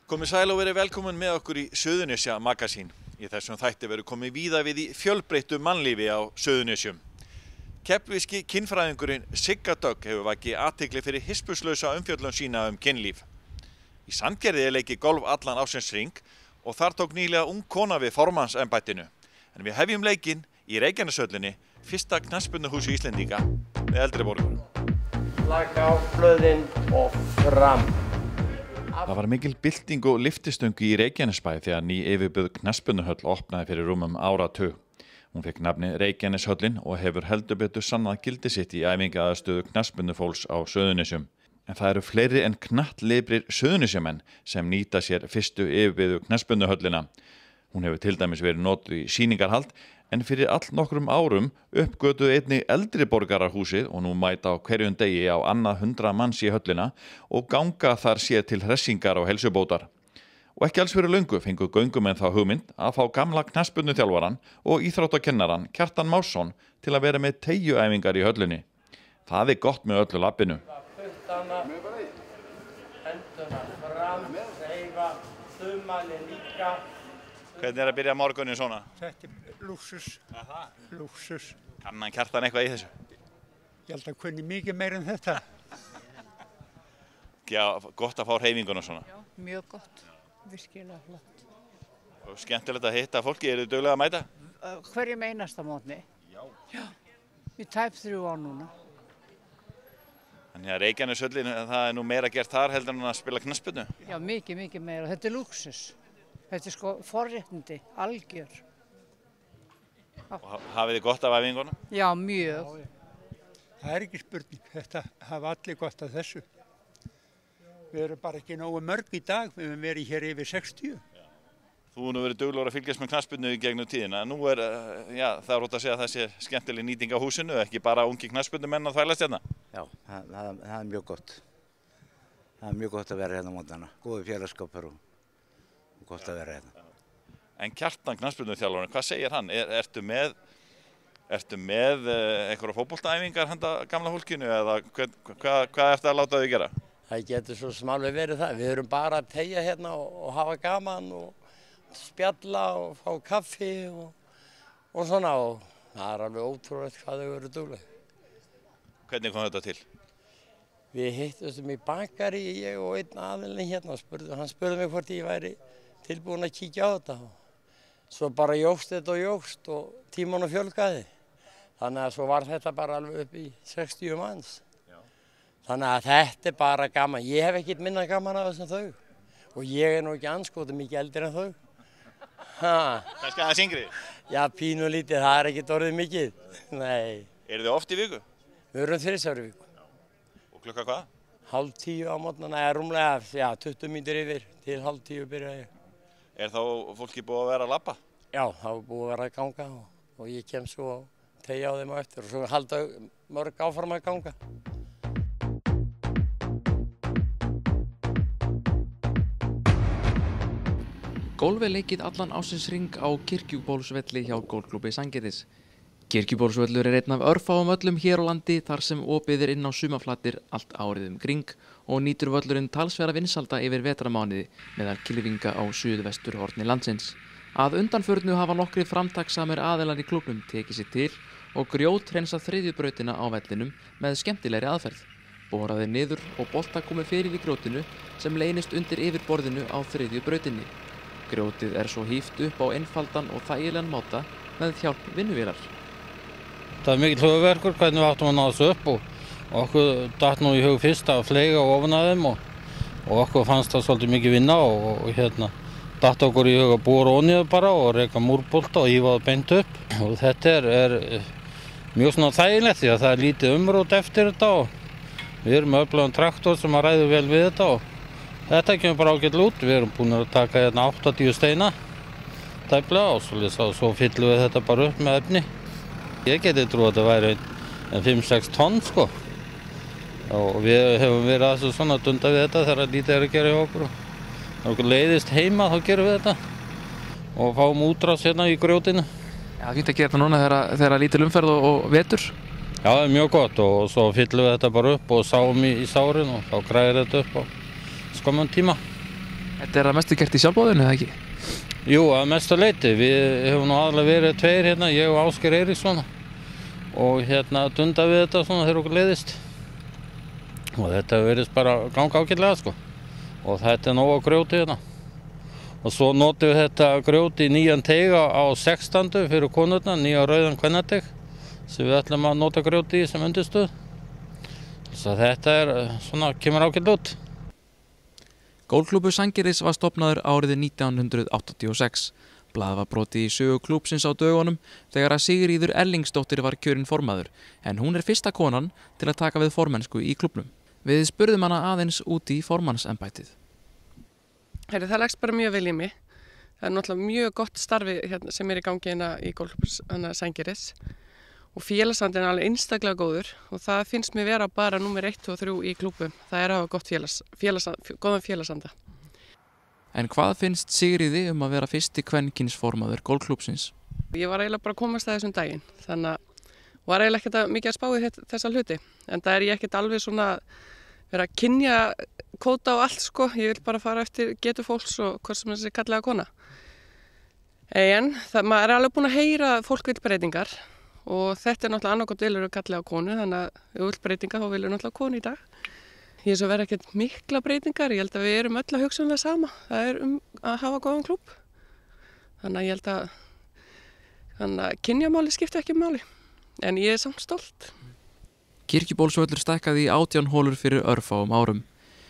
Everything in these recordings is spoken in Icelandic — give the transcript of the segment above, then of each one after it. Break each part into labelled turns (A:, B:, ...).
A: Komið sæl og verið velkomin með okkur í Suðurnesja Magasín. Í þessum þætti verður komið víða við í fjölbreyttu mannlífi á Suðurnesjum. Keflvíski kynfræðingurinn Sigga Dögg hefur vakið athygli fyrir hispurslausa umfjöllun sína kynlíf. Í Sandgerði er leikið golf allan ársins hring og þar tók nýlega ung kona við formannsembættinu. En við hefjum leikinn í Reykjaneshöllinni, fyrsta knattspyrnuhúsi Íslendinga með eldri borgurum.
B: Slaka á blöðin og fram.
A: Það var mikil bylting og lyftistöngu í Reykjanesbæ þegar ný yfirbyggð knattspyrnuhöll opnaði fyrir rúmum áratug. Hún fékk nafni Reykjaneshöllin og hefur heldur betur sannað gildi sitt í æfingaaðstöðu knattspyrnufólks á Suðurnesjum. En það eru fleiri en knattlibrir Suðurnesjamenn sem nýta sér fyrstu yfirbyggðu knattspyrnuhöllina. Hún hefur til dæmis verið notuð í sýningarhald, en fyrir allnokkrum árum uppgötuðu einnig eldri borgarahúsið og nú mæta á hverjum degi á annað 100 manns í höllina og ganga þar sér til hressingar og heilsubótar. Og ekki alls fyrir löngu fengu göngumenn þá hugmynd að fá gamla knattspyrnuþjálfarann og íþróttakennarann Kjartan Másson til að vera með teygjuæfingar í höllinni. Það er gott með öllu lappinu.
B: Puttana, hendurna fram, hreyfa, þumalinn líka.
A: Hvernig er að byrja morgunin svona?
C: Þetta er lúxus. Lúxus.
A: Kann hann Kjartan eitthvað í þessu?
C: Ég held að kunni mikið meira en þetta.
A: Já, gott að fá hreyfinguna svona.
D: Já, mjög gott. Virkilega flott.
A: Og skemmtilegt að hitta fólki, eru þið duglega að mæta?
D: Hverjum einasta mótni. Já. Við tæp 3 ár núna.
A: Þannig að Reykjaneshöllin, það er nú meira gert þar heldur en að spila knattspyrnu?
D: Já, mikið meira. Þetta er lúxus. Þetta er sko forréttindi, algjör.
A: Og hafið þið gott af æfingunum?
D: Já, mjög.
C: Það er ekki spurning. Þetta hafa allir gott af þessu. Við erum bara ekki nógu mörg í dag. Við höfum verið hér yfir 60.
A: Þú hefur nú verið duglegur að fylgjast með knattspyrnu í gegnum tíðina. Nú er, það er rótt að segja að það sé skemmtileg nýting á húsinu, ekki bara ungi knattspyrnumenn að þvælast hérna.
E: Já, það er mjög gott. Það er mjög gott að vera hérna á mótana. Góður félagskapur og gott að vera hérna.
A: En Kjartan knattspyrnuþjálfarinn, hvað segir hann? Ertu með einhverja fótboltaæfingar handa gamla fólkinu eða hvað ertu að láta þau gera?
B: Það getur svo sem alveg verið það. Við erum bara að teygja hérna og hafa gaman og spjalla og fá kaffi og svona og það er alveg ótrúlegt hvað þau eru dugleg.
A: Hvernig kom þetta til?
B: Við hittumst í bakari, ég og einn aðilinn hérna, hann spurði mig hvort ég væri tilbúin að kíkja á þetta. Svo bara jókst þetta og jókst og tímanum fjölgaði. Þannig að svo var þetta bara alveg upp í 60 manns. Já. Þannig að þetta er bara gaman. Ég hef ekkert minna gaman af þessum þau. Og ég er nú ekki anskotum mikið eldri en þau.
A: Kannski aðeins yngri?
B: Já, pínu lítið, það er ekkert orðið mikið. Nei.
A: Eru þið oft í viku?
B: Við erum 3 í viku.
A: Og klukka hvað?
B: 9:30 á morgnana, eða rúmlega, já, 20 mínútur yfir til 9:30 byrja ég.
A: Er þá fólki búið að vera að labba?
B: Já, það er búið að vera að ganga og ég kem svo að teygja á þeim á eftir og svo halda mörg áfram að ganga.
F: Golf er leikið allan ársins hring á Kirkjubólsvelli hjá Golfklúbbi Sandgerðis. Kirkjubólsvöllur er einn af örfáum völlum hér á landi þar sem opið er inn á sumaflatir allt árið kring og nýtur völlurinn talsverða vinsalda yfir vetramánuði meðal kylfinga á suðvesturhorni landsins. Að undanförnu hafa nokkri framtakssamir aðilar í klúbbnum tekið sér til og grjóthreinsa þriðju brautina á vellinum með skemmtilegri aðferð. Boraði niður og bolta komið fyrir í grjótinu sem leynist undir yfirborðinu á þriðju brautinni. Grjótið er svo híft upp á einfaldan og þægilegan máta með hjálp vinnuvélar.
G: Það er mikill höfuðverkur hvernig við áttum að ná þessu upp og okkur datt nú í hug fyrst að fleyga ofan að þeim og okkur fannst það svolítið mikið vinna og hérna datt okkur í hug að búa rónið bara og reka múrbolta og ífa það beint upp og þetta er mjög svona þægilegt því að það er lítið umrót eftir þetta og við erum með öflugan traktor sem að ræður vel við þetta og þetta kemur bara ágætlega út. Við erum búin að taka hérna 80 steina tæplega og svo fyllum við þetta bara upp með efni. Ég geti trúið að þetta væri 5-6 tonn sko og við hefum verið aðeins svona að dunda við þetta þegar lítið er að gera hjá okkur. Þegar okkur leiðist heima þá gerum við þetta og fáum útrás hérna í grjótinu.
F: Já, fínt að gera þetta núna þegar lítil umferð og vetur.
G: Já, það er mjög gott og svo fyllum við þetta bara upp og sáum í sárin og þá græðir þetta upp á skömmum tíma.
F: Þetta að mestu gert í sjálfboðinu, eða ekki?
G: Jú, að mestu leyti. Við hefum nú aðalega verið tveir hérna, ég og Ásgeir Eiríksson og dunda við þetta svona þegar okkur leiðist. Og þetta verðist bara ganga ágætlega, sko. Og þetta nóg á grjóti hérna. Og svo notum við þetta grjóti í nýjan teig á 16. fyrir konurna, nýja rauðan kvennateig sem við ætlum að nota grjóti í sem undirstöð. Svo þetta svona, kemur ágætlega út.
F: Golfklúbbur Sandgerðis var stofnaður árið 1986. Blaðið var brotið í sögu klúbbsins á dögunum þegar að Sigríður Erlingsdóttir var kjörin formaður, en hún fyrsta konan til að taka við formennsku í klúbbnum. Við spurðum hana aðeins út í formannsembættið.
H: Það leggst bara mjög vel í mig. Það náttúrulega mjög gott starfi sem í gangi í Golfklúbbur Sandgerðis og félagsandinn alveg einstaklega góður og það finnst mér vera bara númer 1 og 3 í klúbbum. Það að hafa gott góðan félagsanda.
F: En hvað finnst Sigríði að vera fyrsti kvenkynsformaður golfklúbbsins?
H: Ég var eiginlega bara að komast að þessum daginn, þannig að var eiginlega ekkert mikið að spá í þessa hluti. En það ég ekkert alveg svona vera að kynja kvóta og allt, sko. Ég vil bara fara eftir getu fólks og hvort sem þessi kallega kona. En maður alveg búin að heyra að fólk vil breytingar og þetta náttúrulega annarkot vilur kallega konu, þannig að ef við vil breytingar þá vilur náttúrulega konu í dag. Ég svo verða ekkert mikla breytingar, ég held að við erum öll að hugsa það sama. Það að hafa góðan klúbb. Þannig að ég held að kynjamáli skipti ekki máli, en ég samt stolt.
F: Kirkjubólsvöllur stækkaði í 18 holur fyrir örfáum árum.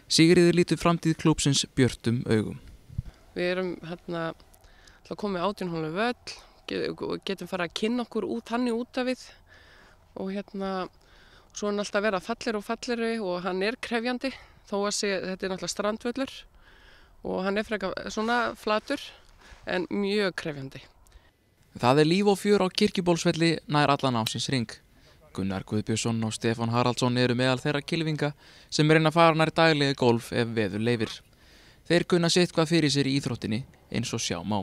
F: Sigríður lítur framtíð klúbbsins björtum augum.
H: Við erum að koma með 18 holur völl, getum fara að kynna okkur hann út af við og svo alltaf vera fallir og falleri og hann krefjandi þó að þetta náttúrulega strandvöllur og hann frekar svona flatur en mjög krefjandi.
F: Það líf og fjör á Kirkjubólsvelli nær allan ársins hring. Gunnar Guðbjörnsson og Stefán Haraldsson eru meðal þeirra kylfinga sem reyna að fara nær daglegi golf ef veður leyfir. Þeir kunna sitt hvað fyrir sér í íþróttinni eins og sjá má.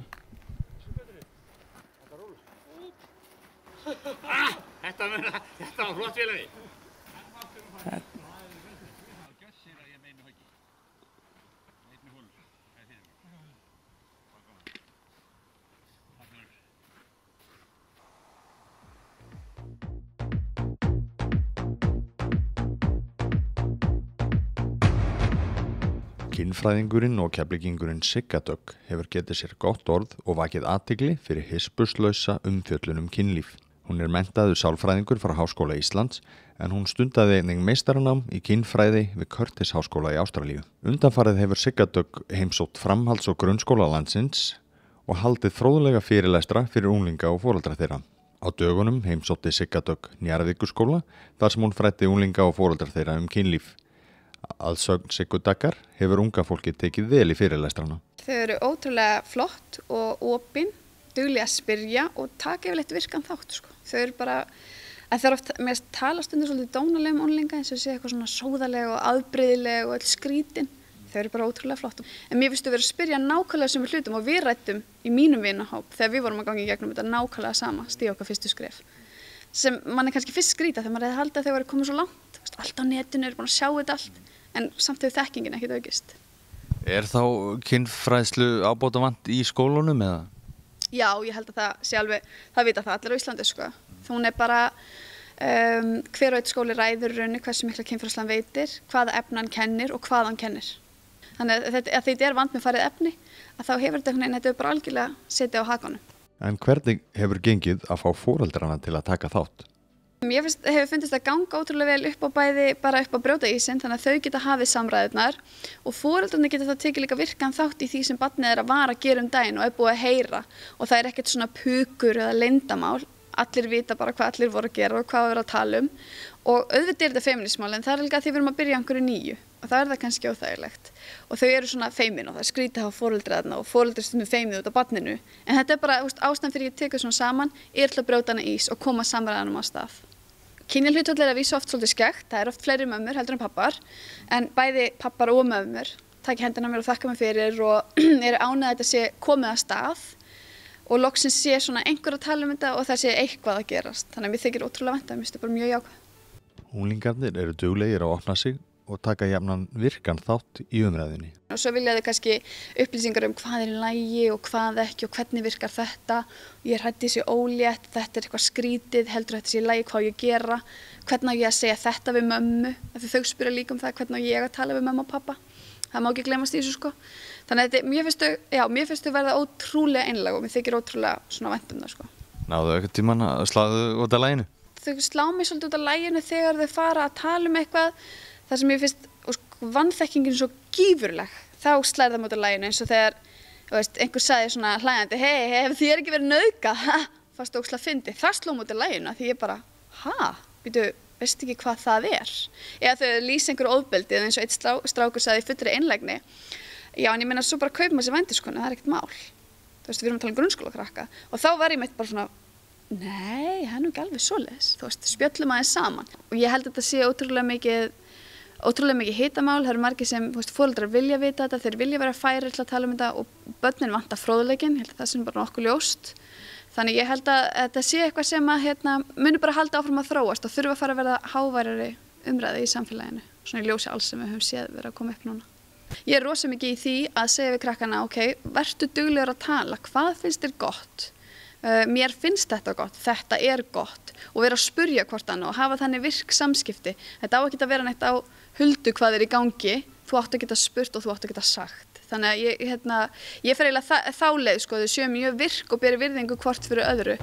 I: Þetta var flott félagi.
A: Kynfræðingurinn og keflvíkingurinn Sigga Dögg hefur getið sér gott orð og vakið athygli fyrir hispurslausa umfjöllun kynlíf. Hún menntaður sálfræðingur frá Háskóla Íslands en hún stundaði einnig meistaranám í kynfræði við Curtis Háskóla í Ástralíu. Undanfarið hefur Sigga Dögg heimsótt framhalds- og grunnskóla landsins og haldið fróðlega fyrirlestra fyrir unglinga og foreldra þeirra. Á dögunum heimsótti Sigga Dögg Njarðvíkurskóla þar sem hún fræddi unglinga og foreldra þeirra kynlíf. Að sögn Siggu Daggar hefur unga fólki tekið vel í fyrirlestrana.
J: Þau eru ótrúlega flott og opin, duglega að spyrja og taka yfirleitt virkan þátt. Sko. Þau eru bara, það er oft með að tala stundur svolítið dónalega unglinga eins og sé eitthvað svona sóðalega og afbrigðilega og öll skrítin. Þau eru bara ótrúlega flott. En mér finnst þau verið að spyrja nákvæmlega sem við hlutum og við rættum í mínum vinahóp þegar við vorum að ganga í gegnum þetta nákvæmlega sama, stíga okkar fyrstu skref. Sem mann kannski fyrst skrýta þegar maður hefði haldið að þau væri komið svo langt. Allt á netinu, eru búin að sjá þetta allt. En samt hefur þekkingin ekkert aukist.
K: Þá kynfræðslu ábótavant í skólunum eða?
J: Já, ég held að það sé alveg, það vita það allir á Íslandi sko. Hún bara, hver og einn skóli ræður raunni hversu mikla kynfræðslan veitir, hvaða efni hann kennir og hvað hann kennir. Þannig að þetta vant með farið efni, að þá hefur þetta bara algjörlega setið á hakanum.
A: En hvernig hefur gengið að fá foreldrana til að taka þátt?
J: Mér hefur fundist að ganga ótrúlega vel upp á bæði, bara upp á brjóta ísinn, þannig að þau geta hafið samræðurnar og foreldrarnir geta þá tekið líka virkan þátt í því sem barnið að vara að gera daginn og búið að heyra og það ekkert svona pukur eða leyndarmál, allir vita bara hvað allir voru að gera og hvað við erum að tala og auðvitað þetta feminismál en það líka að því við erum að byrja einhverju nýju og það það kannski óþægilegt og þau eru svona feimin og það skrýta á foreldrarna og foreldrar stundum feimið út á barninu en þetta bara ástæðan fyrir ég tekið svona saman til að brjóta hana ís og koma samræðanum á stað. Kynjahlutfall að vísa oft svolítið skekkt, það oft fleiri mömmur heldur en pappar en bæði pappar og mömmur taka hendina mér og þakka mér fyrir og eru ánægð að þetta sé komið að stað og loksins sé svona einhver að tala þetta og það sé eitthvað að gerast þannig að mér þykir ótrúlega vænt að mér finnst þetta bara mjög jákvæð.
A: Unglingarnir eru duglegir að opna sig
K: og taka jafnan virkan þátt í umræðinni.
J: Og svo vilja þau kannski upplýsingar hvað í lagi og hvað ekki og hvernig virkar þetta. Ég hræddi þessi ólétt, þetta eitthvað skrítið, heldur þetta sé í lagi, hvað ég gera, hvernig á ég að segja þetta við mömmu, af því þau spyrja líka það, hvernig á ég að tala við mömmu og pappa. Það má ekki gleymast í þessu sko. Þannig að mér finnst þau verða ótrúlega einlæg og mér þykir ótrúlega svona vænt það sko.
K: Náðu eitthvað tíman að sláðu út af laginu? Þau
J: slá mig svolítið út af laginu þegar þau fara að tala eitthvað þar sem ég finnst vanþekkingin svo gífurleg. Þá slæðir það út af laginu eins og þegar einhver sagði svona hlæjandi, hei, hefur þér ekki verið nauðgað? Fannst þú ógeðslega fyndið. Það sló mig út af laginu því ég bara, veistu ekki hvað það er? Eða þau lýsa einhverju ofbeldi eins og einn strákur sagði í fullri einlægni. Já, en ég meina svo bara kaupa maður sér vændiskonu, það er ekkert mál. Við erum að tala grunnskólakrakka og þá var ég meitt bara svona, nei, það er nú ekki alveg svoleiðis, spjöllum aðeins saman. Og ég held að þetta sé ótrúlega mikið hitamál, það eru margir sem foreldrar vilja vita þetta, þeir vilja vera færir til að tala þetta og börnin vantar fróðleikinn, ég held að það sem bara nokkuð ljóst. Þannig ég held að þetta sé eitthvað sem að muni bara halda áfram að þróast og þurfa að fara að verða háværari umræði í samfélaginu, svona í ljósi alls sem við höfum séð vera að koma upp núna. Ég er rosa mikið í því að segja við krakkana, vertu duglegur að tala, hvað finnst þér gott? Mér finnst þetta gott, þetta er gott og vera að spurja hvort annað og hafa þannig virk samskipti. Þetta á ekki að vera neitt á huldu hvað er í gangi, þú átt að geta spurt og þú átt að geta sagt. Þannig að ég fer eiginlega þá leið, þau séu mjög virk og beri virðingu hvort fyrir öðru.